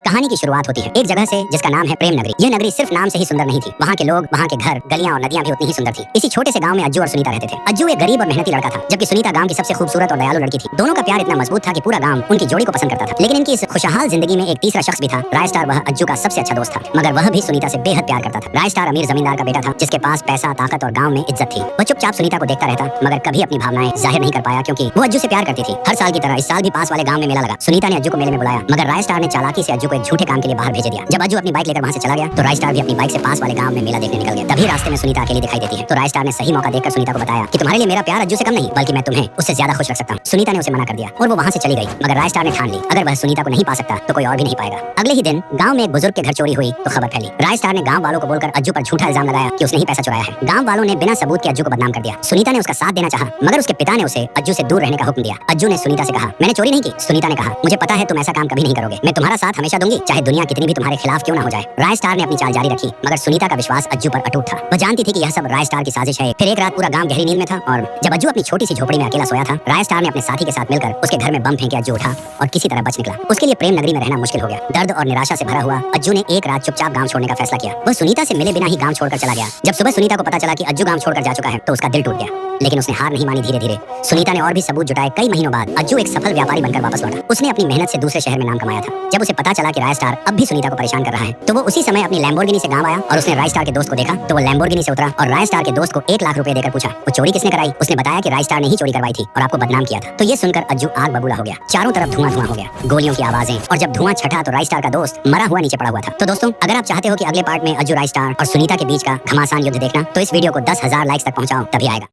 कहानी की शुरुआत होती है एक जगह से जिसका नाम है प्रेम नगरी। यह नगरी सिर्फ नाम से ही सुंदर नहीं थी, वहाँ के लोग, वहाँ के घर, गलियां और नदियां भी उतनी ही सुंदर थी। इसी छोटे से गांव में अज्जू और सुनीता रहते थे। अज्जू एक गरीब और मेहनती लड़का था, जबकि सुनीता गांव की सबसे खूबसूरत और दयालु लड़की थी। दोनों का प्यार इतना मजबूत था कि पूरा गांव उनकी जोड़ी को पसंद करता था। लेकिन इनकी इस खुशहाल जिंदगी में एक तीसरा शख्स भी था, रायस्टार। वह अज्जू का सबसे अच्छा दोस्त था, मगर वह भी सुनीता से बेहद प्यार करता था। रायस्टार अमीर जमींदार का बेटा था, जिसके पास पैसा, ताकत और गांव में इज्जत थी। वह चुपचाप सुनीता को देखता रहता, मगर कभी अपनी भावनाएं जाहिर नहीं कर पाया, क्योंकि वो अज्जू से प्यार करती थी। हर साल की तरह इस साल भी पास वाले गांव में मेला लगा। सुनीता ने अज्जू को मेले में बुलाया, मगर रायस्टार ने चालाकी से अज्जू को एक झूठे काम के लिए बाहर भेज दिया। जब अज्जू अपनी बाइक लेकर वहाँ से चला गया, तो रायस्टार भी अपनी बाइक से पास वाले गांव में मेला देखने निकल गया। तभी रास्ते में सुनीता अकेली दिखाई देती है, तो रायस्टार ने सही मौका देखकर सुनीता को बताया कि तुम्हारे लिए मेरा प्यार अज्जू से कम नहीं, बल्कि मैं तुम्हें उससे ज्यादा खुश रख सकता हूँ। सुनीता ने उसे मना कर दिया और वो वहाँ से चली गई। मगर रायस्टार ने ठान ली, अगर वह सुनीता को नहीं पा सकता तो कोई और भी नहीं पाएगा। अगले ही दिन गांव में एक बुजुर्ग के घर चोरी हुई तो खबर फैली। रायस्टार ने गांव वालों को बोलकर अज्जू पर झूठा इल्जाम लगाया कि उसने ही पैसा चुराया है। गांव वालों ने बिना सबूत के अज्जू को बदनाम कर दिया। सुनीता ने उसका साथ देना चाहा, मगर उसके पिता ने उसे अज्जू से दूर रहने का हुक्म दिया। अज्जू ने सुनीता से कहा, मैंने चोरी नहीं की। सुनीता ने कहा, मुझे पता है तुम ऐसा काम कभी नहीं करोगे, मैं तुम्हारा साथ हमेशा दूंगी, चाहे दुनिया कितनी भी तुम्हारे खिलाफ क्यों ना हो जाए। रायस्टार ने अपनी चाल जारी रखी, मगर सुनीता का विश्वास अज्जू पर अटूट था। वह जानती थी कि यह सब रायस्टार की साजिश है। फिर एक रात पूरा गांव गहरी नींद में था, और जब अज्जू अपनी छोटी सी झोपड़ी में अकेला सोया था, रायस्टार ने अपने साथी के साथ मिलकर उसके घर में बम फेंके अज्जू उठा और किसी तरह बच निकला। उसके लिए प्रेम नगरी में रहना मुश्किल हो गया। दर्द और निराशा से भरा हुआ अज्जू ने एक रात चुपचाप गांव छोड़ने का फैसला किया। वह सुनीता से मिले बिना ही गांव छोड़कर चला गया। जब सुबह सुनीता को पता चला कि अज्जू गांव छोड़कर जा चुका है, तो उसका दिल टूट गया। लेकिन उसने हार नहीं मानी। धीरे धीरे सुनीता ने और भी सबूत जुटाए। कई महीनों बाद अज्जू एक सफल व्यापारी बनकर वापस लौटा। उसने अपनी मेहनत से दूसरे शहर में नाम कमाया था। जब उसे पता चला कि रायस्टार अब भी सुनीता को परेशान कर रहा है, तो वो उसी समय अपनी लैम्बोर्गिनी से गांव आया और उसने रायस्टार के दोस्त को देखा, तो वो लैम्बोर्गिनी से उतरा और रायस्टार के दोस्त को 1 लाख रुपए देकर पूछा, वो चोरी किसने कराई। उसने बताया कि रायस्टार ने ही चोरी करवाई थी और आपको बदनाम किया था। तो ये सुनकर अज्जू आग बबूला हो गया। चारों तरफ धुआं धुआं हो गया, गोलियों की आवाजें, और जब धुआं छटा तो रायस्टार का दोस्त मरा हुआ नीचे पड़ा हुआ था। तो दोस्तों, अगर आप चाहते हो कि अगले पार्ट में अज्जू, रायस्टार और सुनीता के बीच का घमासान युद्ध देखना, तो इस वीडियो को 10,000 लाइक्स तक पहुंचाओ, तभी आएगा।